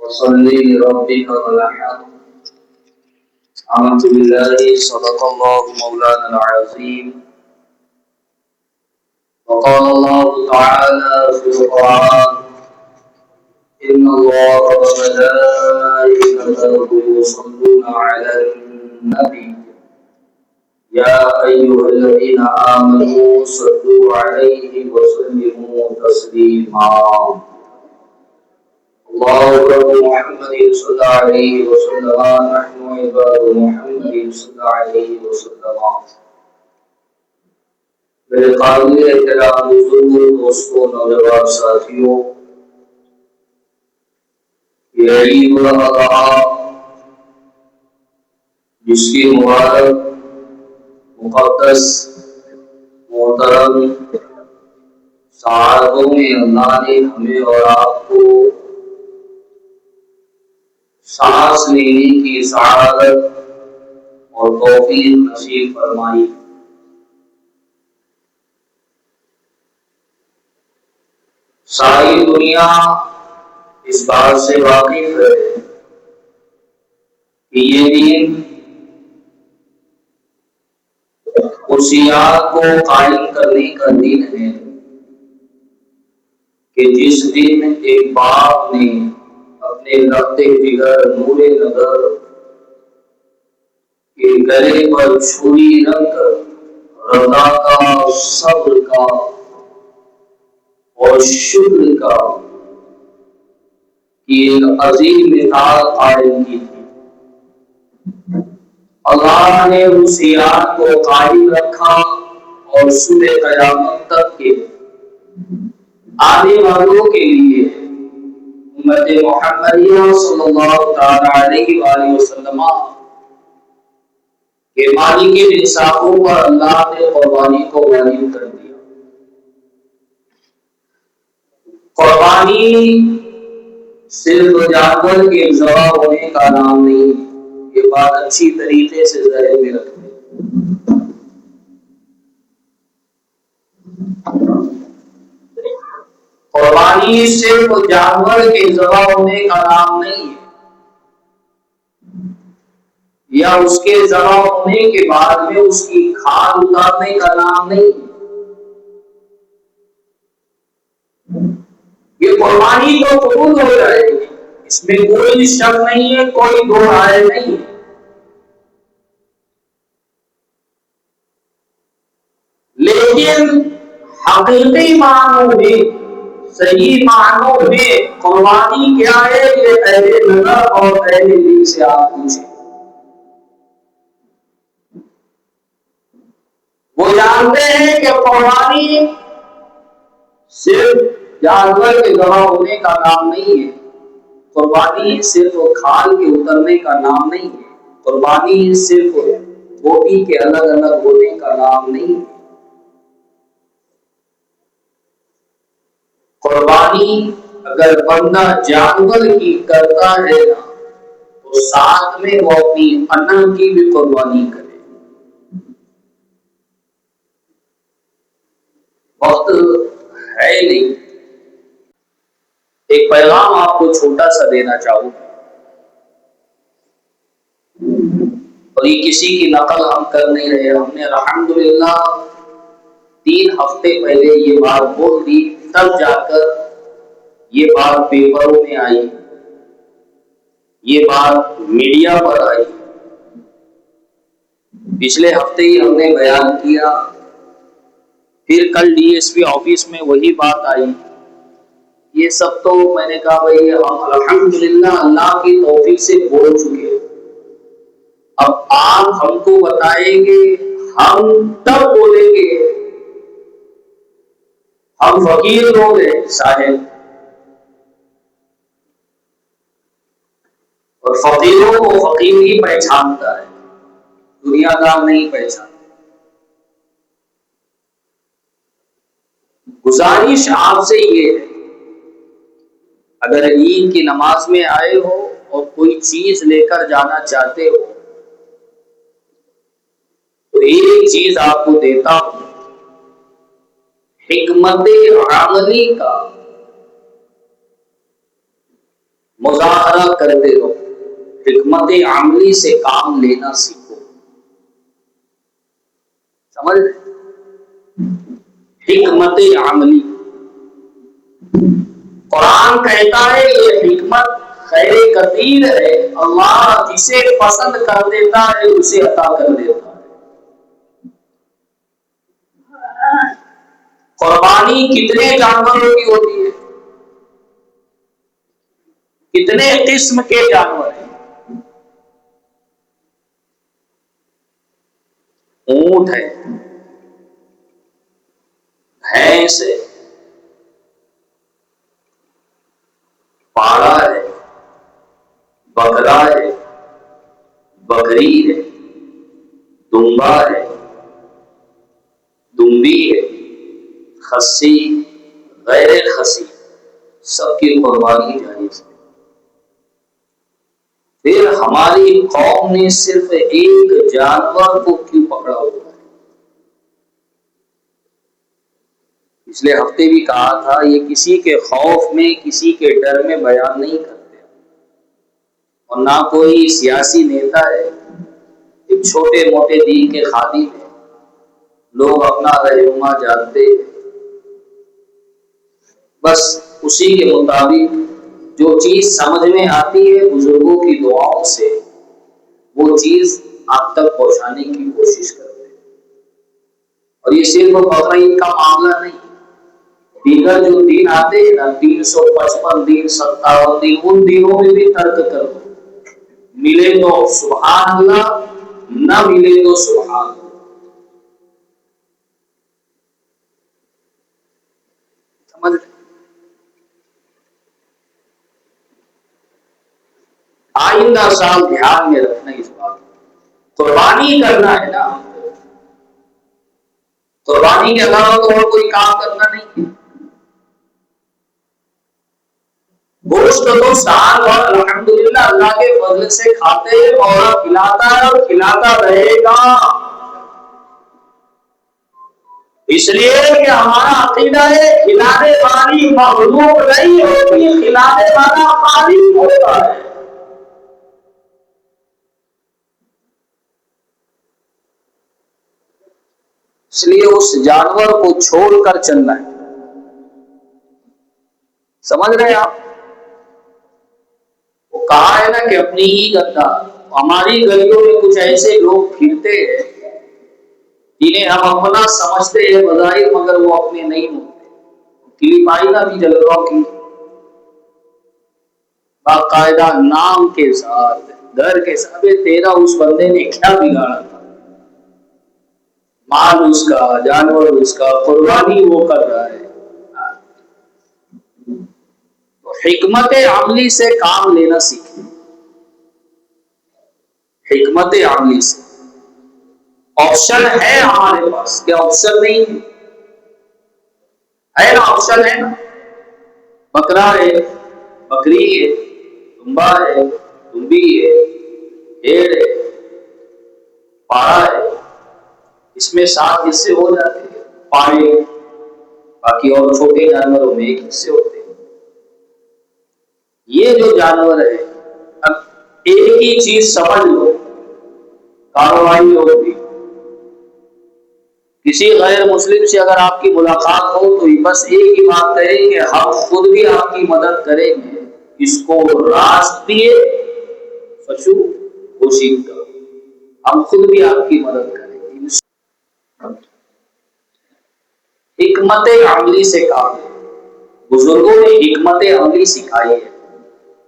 وصلي لربك ونحر. آمنت بالله صدق الله مولانا العظيم. وقال الله تعالى في القرآن: إن الله وملائكته يصلون على النبي يا أيها الذين آمنوا صلوا عليه وسلموا تسليما. الله رب محمد صلى عليه وسلم نحن عباد محمد صلى عليه وسلم. میرے قابل احترام بزرگوں، دوستوں، نوجوان ساتھیوں، یہ عید الاضحیٰ جس کی مبارک، مقدس، محترم ساعتوں میں اللہ نے ہمیں اور آپ کو سانس لینے کی سعادت اور توفیق نصیب فرمائی. ساری دنیا اس بات سے واقف ہے کہ یہ دین خصوصیات کو قائم کرنے کا دن ہے کہ جس دن ایک باپ نے اپنے رختے جگر نور نظر کے گلے پر چھری رکھ کر رضا کا، صبر کا اور شکر کا کی ایک عظیم مثال قائم کی تھی. اللہ نے اس یاد کو قائم رکھا اور صبح قیامت تک کے آنے والوں کے لیے امت محمدیہ صلی اللہ تعالی علیہ وآلہ وسلم کے مالک انصافوں پر اللہ نے قربانی کو واجب کر دیا. قربانی صرف جانور کے ذبح ہونے کا نام نہیں. یہ بات اچھی طریقے سے ذہن میں رکھیں. قربانی صرف جانور کے ذبح ہونے کا نام نہیں ہے، یا اس کے ذبح ہونے کے بعد میں اس کی کھال اتارنے کا نام نہیں ہے. یہ قربانی تو قبول ہو جائے گی، اس میں کوئی شک نہیں ہے، کوئی دو رائے نہیں ہے. لیکن حقیقی معنوں میں، صحیح معنوں میں قربانی کیا ہے، یہ اہل نظر اور اہل دین سے آپ پوچھیں. وہ جانتے ہیں کہ قربانی صرف جانور کے ذبح ہونے کا نام نہیں ہے، قربانی صرف کھال کے اترنے کا نام نہیں ہے، قربانی صرف بوٹی کے الگ الگ ہونے کا نام نہیں ہے. قربانی اگر بندہ جانور کی کرتا ہے نا، تو ساتھ میں وہ اپنی انا کی بھی قربانی کرے. وقت ہے نہیں، ایک پیغام آپ کو چھوٹا سا دینا چاہوں، اور یہ کسی کی نقل ہم کر نہیں رہے. ہم نے الحمدللہ 3 ہفتے پہلے یہ بات بول دی، تب جا کر یہ بات پیپروں میں آئی، یہ بات میڈیا پر آئی. پچھلے ہفتے ہی ہم نے بیان کیا، پھر کل ڈی ایس پی آفس میں وہی بات آئی. یہ سب تو میں نے کہا بھائی ہم الحمدللہ اللہ کی توفیق سے بول چکے. اب آپ ہم کو بتائیں گے، ہم تب بولیں گے. ہم فقیر لوگ ہیں صاحب، اور فقیروں کو فقیر ہی پہچانتا ہے، دنیا دار نہیں پہچانتا. گزارش آپ سے یہ ہے، اگر عید کی نماز میں آئے ہو اور کوئی چیز لے کر جانا چاہتے ہو تو ایک چیز آپ کو دیتا ہوں، حکمت عملی کا مظاہرہ کرتے رہو، حکمت عملی سے کام لینا سیکھو. سمجھ رہے؟ حکمت عملی، قرآن کہتا ہے یہ حکمت خیر کثیر ہے، اللہ جسے پسند کر دیتا ہے اسے عطا کر دیتا ہے. قربانی کتنے جانوروں کی ہوتی ہے؟ کتنے قسم کے جانور ہیں؟ اونٹ ہے، بھینس ہے، پاڑا ہے، بکرا ہے، بکری ہے، دمبا ہے، دمبی ہے، خسی، غیر خسی، سب کی قربانی جائز ہے. پھر ہماری قوم نے صرف ایک جانور کو کیوں پکڑا ہوا ہے؟ پچھلے ہفتے بھی کہا تھا یہ کسی کے خوف میں، کسی کے ڈر میں بیان نہیں کرتے، اور نہ کوئی سیاسی نیتا ہے. ایک چھوٹے موٹے دین کے خادم ہیں، لوگ اپنا رہنما جانتے ہیں، بس اسی کے مطابق جو چیز سمجھ میں آتی ہے بزرگوں کی دعاؤں سے وہ چیز آپ تک پہنچانے کی کوشش کرتے ہیں. اور یہ صرف بقرعید کا معاملہ نہیں، دیگر جو دن آتے ہیں نا، 355 دن، 57 دن، ان دنوں میں بھی ترک کرو. ملے تو سبحان اللہ، نہ ملے تو سبحان اللہ. سمجھ؟ آئندہ سال دھیان میں رکھنا اس بات کو، قربانی کرنا ہے نا، قربانی کے علاوہ تو اور کوئی کام کرنا نہیں ہے. گوشت تو سال بھر الحمدللہ اللہ کے فضل سے کھاتے ہیں، اور کھلاتا ہے اور کھلاتا رہے گا. اس لیے کہ ہمارا عقیدہ ہے کھلانے والی مخلوق نہیں ہوتی، کھلانے والا خالق ہوتا ہے. اس لیے اس جانور کو چھوڑ کر چلنا ہے. سمجھ رہے ہیں آپ؟ وہ کہا ہے نا کہ اپنی ہی گدا. ہماری گلیوں میں کچھ ایسے لوگ پھرتے ہیں جنہیں ہم اپنا سمجھتے ہیں بظاہر، مگر وہ اپنے نہیں ہوتے. کلی پائی نا بھی جلگاؤں کی، باقاعدہ نام کے ساتھ، گھر کے ساتھ. تیرا اس بندے نے کیا بگاڑا تھا؟ مال اس کا، جانور اس کا، قربانی وہ کر رہا ہے. تو حکمت عملی سے کام لینا سیکھیں. حکمت عملی سے آپشن ہے ہمارے پاس، کیا آپشن نہیں ہے نا؟ آپشن ہے نا. بکرا ہے، بکری ہے، دمبا ہے، دمبی ہے، بھیڑ ہے، پاڑا ہے. اس میں 7 حصے ہو جاتے ہیں پاڑے، باقی اور چھوٹے جانوروں میں 1 حصے ہوتے ہیں. یہ جو جانور ہے، اب ایک ہی چیز سمجھ لو، کاروائی لوگ بھی، کسی غیر مسلم سے اگر آپ کی ملاقات ہو تو بس ایک ہی بات کہے کہ ہم خود بھی آپ کی مدد کریں گے، اس کو راست دیے فشو کوشید کرو، ہم خود بھی آپ کی مدد کریں گے. حکمت عملی سے کام ہے. بزرگوں نے حکمت عملی سکھائی ہے.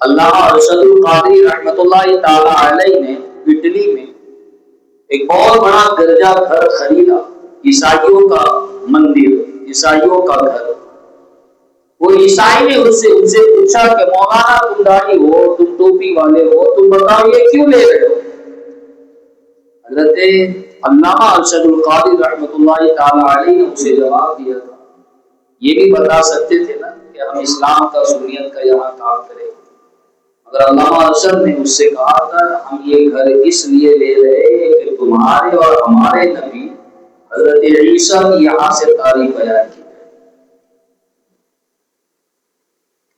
اللہ ارشد القادری رحمت اللہ تعالی علیہ نے اٹلی میں ایک بہت بڑا گرجا گھر خریدا، عیسائیوں کا مندر، عیسائیوں کا گھر. وہ عیسائی نے ان سے پوچھا کہ مولانا تم داڑھی ہو، تم ٹوپی والے ہو، تم بتاؤ یہ کیوں لے رہے ہو؟ حضرت علامہ ارشد القادری رحمت اللہ تعالی علیہ نے اسے جواب دیا تھا، یہ بھی بتا سکتے تھے نا کہ ہم اسلام کا، سنیت کا یہاں کام کریں. اگر علامہ ارشد نے اس سے کہا تھا ہم یہ گھر اس لیے لے رہے ہیں کہ تمہارے اور ہمارے نبی حضرت عیسیٰ کی یہاں سے تعریف بیان کی.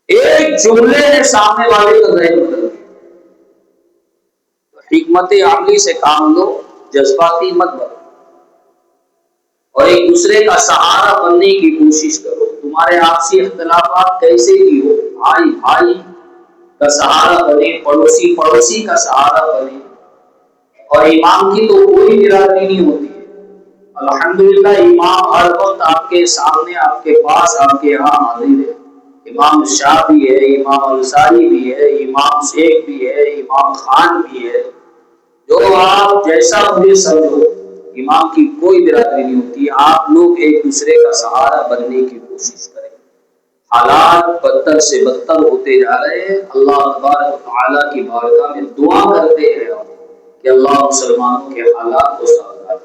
ایک ایک جملے نے سامنے والے کا ذہن بدل دیا۔ حکمت عملی سے کام لو، جذباتی مت بنو، اور ایک دوسرے کا سہارا بننے کی کوشش کرو۔ تمہارے آپسی اختلافات کیسے بھی ہو، بھائی بھائی کا سہارا بنے، پڑوسی پڑوسی کا سہارا بنے۔ اور امام کی تو کوئی برادری نہیں ہوتی ہے، الحمدللہ امام ہر وقت آپ کے سامنے، آپ کے پاس، آپ کے یہاں حاضر ہے۔ امام شاہ بھی ہے، امام انصاری بھی ہے، امام شیخ بھی ہے، امام خان بھی ہے، جو آپ جیسا مجھے سمجھو، امام کی کوئی برادری نہیں ہوتی۔ آپ لوگ ایک دوسرے کا سہارا بننے کی کوشش کریں۔ حالات بدتر سے بدتر ہوتے جا رہے ہیں۔ اللہ تبارک و تعالیٰ کی بارگاہ میں دعا کرتے ہیں کہ اللہ مسلمانوں کے حالات کو سازگار